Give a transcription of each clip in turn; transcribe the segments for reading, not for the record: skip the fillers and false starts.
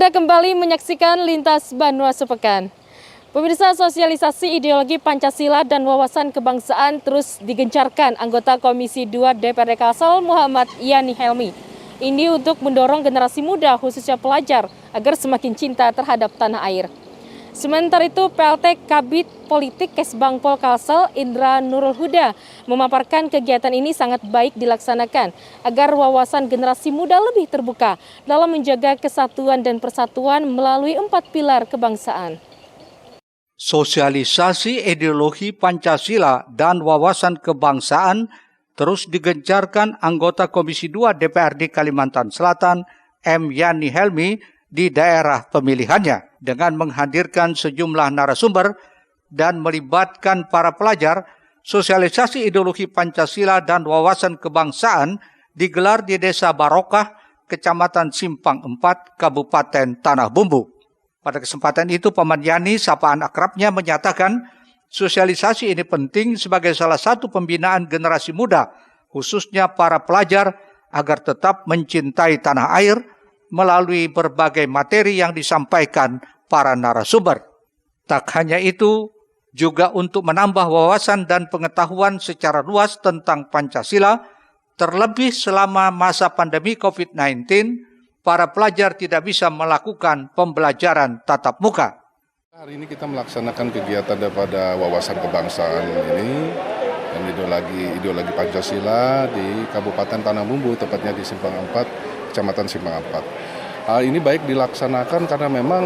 Anda kembali menyaksikan Lintas Banua Sepekan. Pemirsa, sosialisasi ideologi Pancasila dan wawasan kebangsaan terus digencarkan anggota Komisi 2 DPRD Kalsel Muhammad Yani Helmi. Ini untuk mendorong generasi muda khususnya pelajar agar semakin cinta terhadap tanah air. Sementara itu, PLT Kabid Politik Kesbangpol Kalsel Indra Nurul Huda memaparkan kegiatan ini sangat baik dilaksanakan agar wawasan generasi muda lebih terbuka dalam menjaga kesatuan dan persatuan melalui 4 pilar kebangsaan. Sosialisasi ideologi Pancasila dan wawasan kebangsaan terus digencarkan anggota Komisi 2 DPRD Kalimantan Selatan M. Yani Helmi di daerah pemilihannya dengan menghadirkan sejumlah narasumber dan melibatkan para pelajar. Sosialisasi ideologi Pancasila dan wawasan kebangsaan digelar di Desa Barokah, Kecamatan Simpang 4, Kabupaten Tanah Bumbu. Pada kesempatan itu, Paman Yani, sapaan akrabnya, menyatakan sosialisasi ini penting sebagai salah satu pembinaan generasi muda, khususnya para pelajar, agar tetap mencintai tanah air melalui berbagai materi yang disampaikan para narasumber. Tak hanya itu, juga untuk menambah wawasan dan pengetahuan secara luas tentang Pancasila, terlebih selama masa pandemi COVID-19, para pelajar tidak bisa melakukan pembelajaran tatap muka. Hari ini kita melaksanakan kegiatan daripada wawasan kebangsaan ini dan ideologi Pancasila di Kabupaten Tanah Bumbu, tepatnya di Simpang 4, Kecamatan Simpang 4. Hal ini baik dilaksanakan karena memang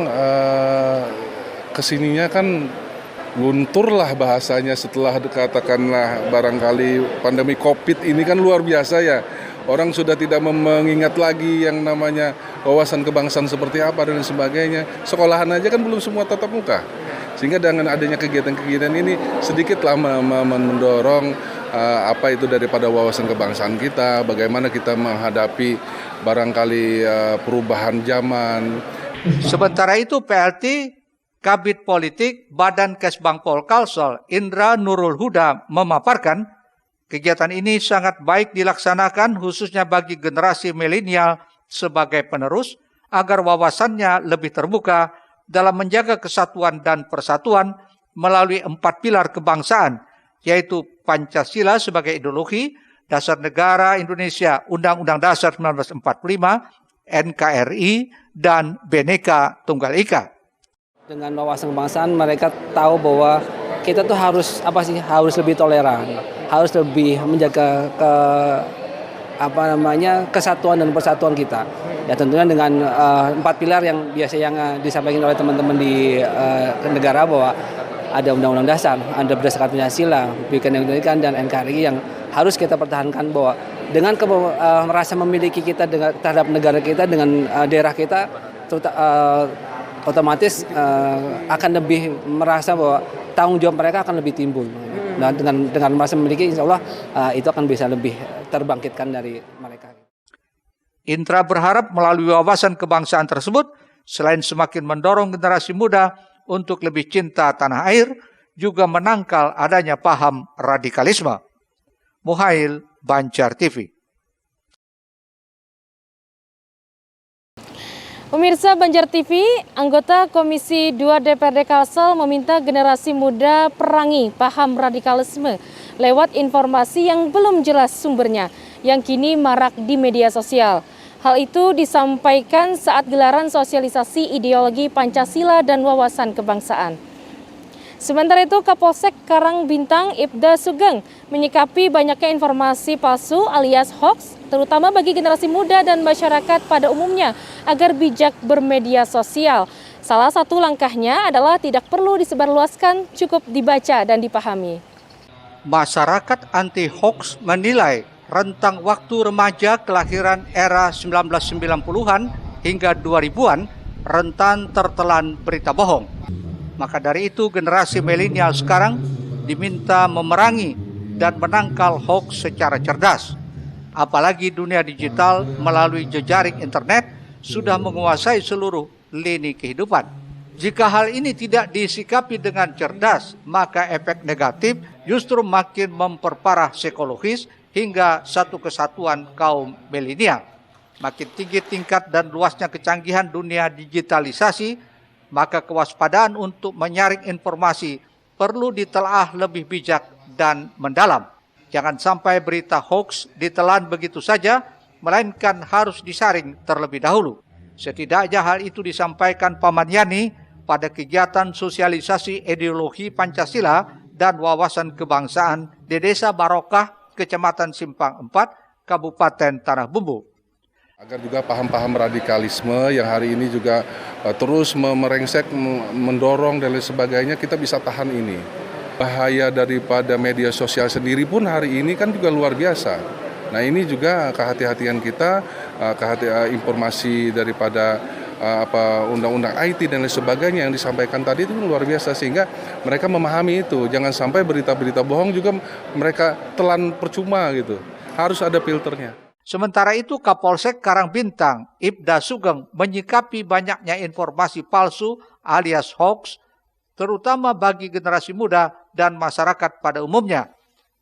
kesininya kan luntur lah bahasanya setelah katakanlah barangkali pandemi COVID ini kan luar biasa ya. Orang sudah tidak mengingat lagi yang namanya wawasan kebangsaan seperti apa dan sebagainya. Sekolahan aja kan belum semua tatap muka. Sehingga dengan adanya kegiatan-kegiatan ini sedikitlah mendorong apa itu daripada wawasan kebangsaan kita, bagaimana kita menghadapi barangkali perubahan zaman. Sementara itu, PLT Kabid Politik Badan Kesbangpol Kalsel Indra Nurul Huda memaparkan kegiatan ini sangat baik dilaksanakan khususnya bagi generasi milenial sebagai penerus agar wawasannya lebih terbuka dalam menjaga kesatuan dan persatuan melalui 4 pilar kebangsaan, yaitu Pancasila sebagai ideologi, Dasar Negara Indonesia, Undang-Undang Dasar 1945, NKRI, dan Bhinneka Tunggal Ika. Dengan wawasan kebangsaan mereka tahu bahwa kita tuh harus lebih toleran, harus lebih menjaga kesatuan dan persatuan kita. Ya tentunya dengan 4 pilar yang disampaikan oleh teman-teman di negara, bahwa ada Undang-Undang Dasar, ada berdasarkan Pancasila, Bhinneka dan NKRI yang harus kita pertahankan, bahwa dengan merasa memiliki kita terhadap negara kita, dengan daerah kita, otomatis akan lebih merasa bahwa tanggung jawab mereka akan lebih timbul. Nah, dengan merasa memiliki, insya Allah itu akan bisa lebih terbangkitkan dari mereka. Indra berharap melalui wawasan kebangsaan tersebut, selain semakin mendorong generasi muda untuk lebih cinta tanah air, juga menangkal adanya paham radikalisme. Muhail, Banjar TV. Pemirsa Banjar TV, anggota Komisi 2 DPRD Kalsel meminta generasi muda perangi paham radikalisme lewat informasi yang belum jelas sumbernya, yang kini marak di media sosial. Hal itu disampaikan saat gelaran sosialisasi ideologi Pancasila dan wawasan kebangsaan. Sementara itu, Kapolsek Karangbintang Ibda Sugeng menyikapi banyaknya informasi palsu alias hoax, terutama bagi generasi muda dan masyarakat pada umumnya, agar bijak bermedia sosial. Salah satu langkahnya adalah tidak perlu disebarluaskan, cukup dibaca dan dipahami. Masyarakat anti hoax menilai rentang waktu remaja kelahiran era 1990-an hingga 2000-an rentan tertelan berita bohong. Maka dari itu generasi milenial sekarang diminta memerangi dan menangkal hoax secara cerdas. Apalagi dunia digital melalui jejaring internet sudah menguasai seluruh lini kehidupan. Jika hal ini tidak disikapi dengan cerdas, maka efek negatif justru makin memperparah psikologis hingga satu kesatuan kaum milenial. Makin tinggi tingkat dan luasnya kecanggihan dunia digitalisasi, maka kewaspadaan untuk menyaring informasi perlu ditelaah lebih bijak dan mendalam. Jangan sampai berita hoax ditelan begitu saja, melainkan harus disaring terlebih dahulu. Setidaknya hal itu disampaikan Paman Yani pada kegiatan sosialisasi ideologi Pancasila dan wawasan kebangsaan di Desa Barokah, Kecamatan Simpang 4, Kabupaten Tanah Bumbu. Agar juga paham-paham radikalisme yang hari ini juga terus merengsek, mendorong dan lain sebagainya, kita bisa tahan ini. Bahaya daripada media sosial sendiri pun hari ini kan juga luar biasa. Nah ini juga kehati-hatian kita, informasi daripada undang-undang IT dan lain sebagainya yang disampaikan tadi itu luar biasa, sehingga mereka memahami itu. Jangan sampai berita-berita bohong juga mereka telan percuma gitu. Harus ada filternya. Sementara itu Kapolsek Karangbintang, Ibda Sugeng, menyikapi banyaknya informasi palsu alias hoax, terutama bagi generasi muda dan masyarakat pada umumnya,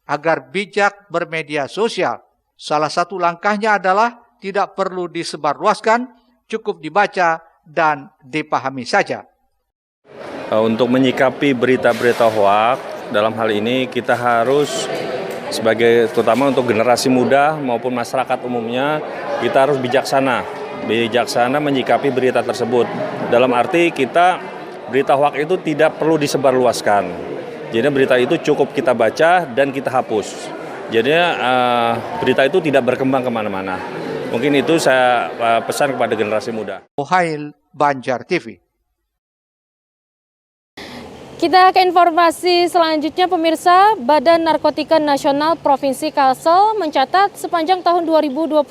agar bijak bermedia sosial. Salah satu langkahnya adalah tidak perlu disebarluaskan, cukup dibaca dan dipahami saja. Untuk menyikapi berita-berita hoax, dalam hal ini kita harus terutama untuk generasi muda maupun masyarakat umumnya, kita harus bijaksana menyikapi berita tersebut. Dalam arti berita hoax itu tidak perlu disebarluaskan. Jadi berita itu cukup kita baca dan kita hapus. Jadi berita itu tidak berkembang kemana-mana. Mungkin itu saya pesan kepada generasi muda. Muhail, Banjar TV. Kita ke informasi selanjutnya, pemirsa. Badan Narkotika Nasional Provinsi Kalsel mencatat sepanjang tahun 2021,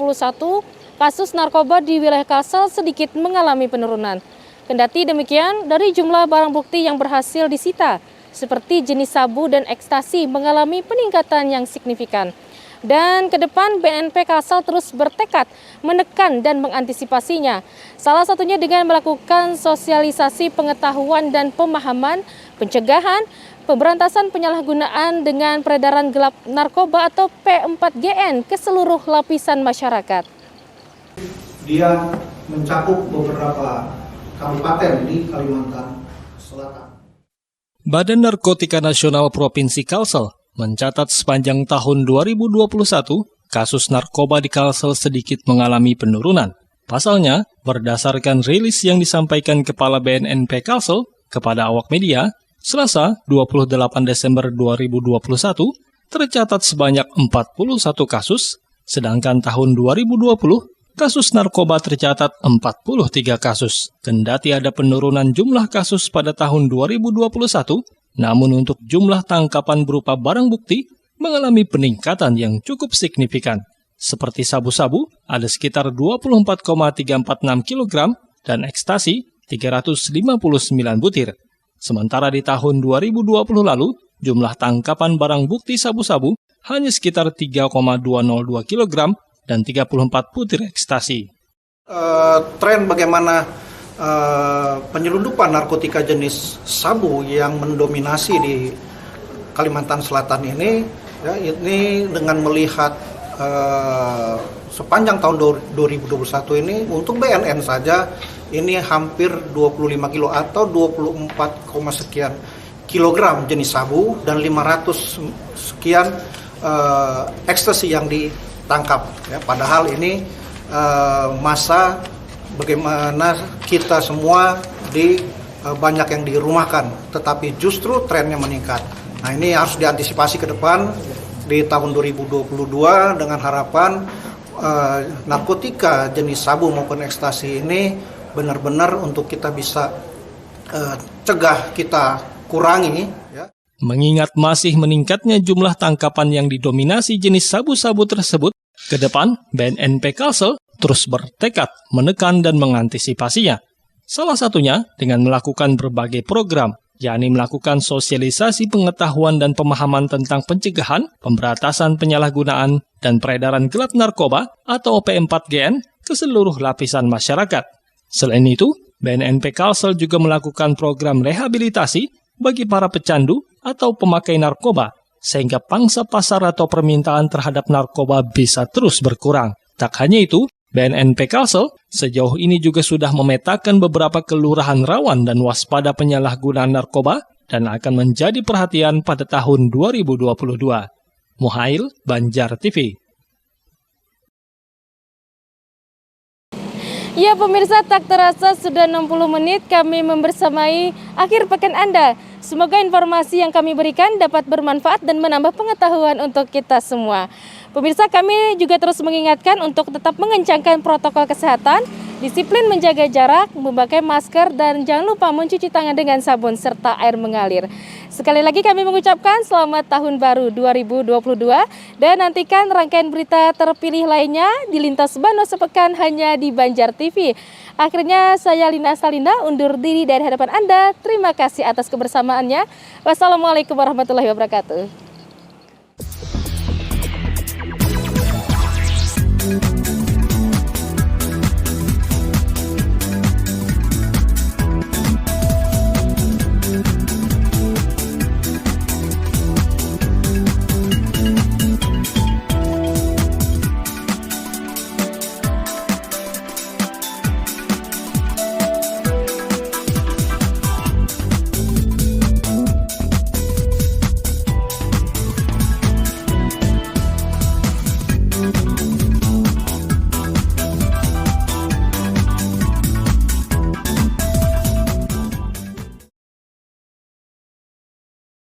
kasus narkoba di wilayah Kalsel sedikit mengalami penurunan. Kendati demikian, dari jumlah barang bukti yang berhasil disita, seperti jenis sabu dan ekstasi mengalami peningkatan yang signifikan. Dan ke depan BNP Kalsel terus bertekad menekan dan mengantisipasinya. Salah satunya dengan melakukan sosialisasi pengetahuan dan pemahaman, pencegahan, pemberantasan penyalahgunaan dengan peredaran gelap narkoba atau P4GN ke seluruh lapisan masyarakat. Dia mencakup beberapa kabupaten di Kalimantan Selatan. Badan Narkotika Nasional Provinsi Kalsel mencatat sepanjang tahun 2021, kasus narkoba di Kalsel sedikit mengalami penurunan. Pasalnya, berdasarkan rilis yang disampaikan Kepala BNNP Kalsel kepada awak media, Selasa 28 Desember 2021, tercatat sebanyak 41 kasus, sedangkan tahun 2020, kasus narkoba tercatat 43 kasus. Kendati ada penurunan jumlah kasus pada tahun 2021, namun untuk jumlah tangkapan berupa barang bukti mengalami peningkatan yang cukup signifikan. Seperti sabu-sabu ada sekitar 24,346 kg dan ekstasi 359 butir. Sementara di tahun 2020 lalu, jumlah tangkapan barang bukti sabu-sabu hanya sekitar 3,202 kg dan 34 butir ekstasi. Tren bagaimana penyelundupan narkotika jenis sabu yang mendominasi di Kalimantan Selatan ini, ya, ini dengan melihat sepanjang tahun 2021 ini untuk BNN saja ini hampir 25 kilo atau 24, sekian kilogram jenis sabu dan 500 sekian ekstasi yang ditangkap. Ya, padahal ini masa bagaimana kita semua banyak yang dirumahkan, tetapi justru trennya meningkat. Nah ini harus diantisipasi ke depan di tahun 2022 dengan harapan narkotika jenis sabu maupun ekstasi ini benar-benar untuk kita bisa cegah, kita kurangi. Ya. Mengingat masih meningkatnya jumlah tangkapan yang didominasi jenis sabu-sabu tersebut, ke depan BNNP Kalsel terus bertekad menekan dan mengantisipasinya. Salah satunya dengan melakukan berbagai program, yakni melakukan sosialisasi pengetahuan dan pemahaman tentang pencegahan, pemberantasan penyalahgunaan, dan peredaran gelap narkoba atau P4GN ke seluruh lapisan masyarakat. Selain itu, BNNP Kalsel juga melakukan program rehabilitasi bagi para pecandu atau pemakai narkoba, sehingga pangsa pasar atau permintaan terhadap narkoba bisa terus berkurang. Tak hanya itu, BNNP Kalsel sejauh ini juga sudah memetakan beberapa kelurahan rawan dan waspada penyalahgunaan narkoba dan akan menjadi perhatian pada tahun 2022. Muhail, Banjar TV. Ya pemirsa, tak terasa sudah 60 menit kami membersamai akhir pekan Anda. Semoga informasi yang kami berikan dapat bermanfaat dan menambah pengetahuan untuk kita semua. Pemirsa, kami juga terus mengingatkan untuk tetap mengencangkan protokol kesehatan, disiplin menjaga jarak, memakai masker, dan jangan lupa mencuci tangan dengan sabun serta air mengalir. Sekali lagi kami mengucapkan selamat tahun baru 2022 dan nantikan rangkaian berita terpilih lainnya di Lintas Bano sepekan hanya di Banjar TV. Akhirnya saya Lina Salinda undur diri dari hadapan Anda. Terima kasih atas kebersamaannya. Wassalamualaikum warahmatullahi wabarakatuh.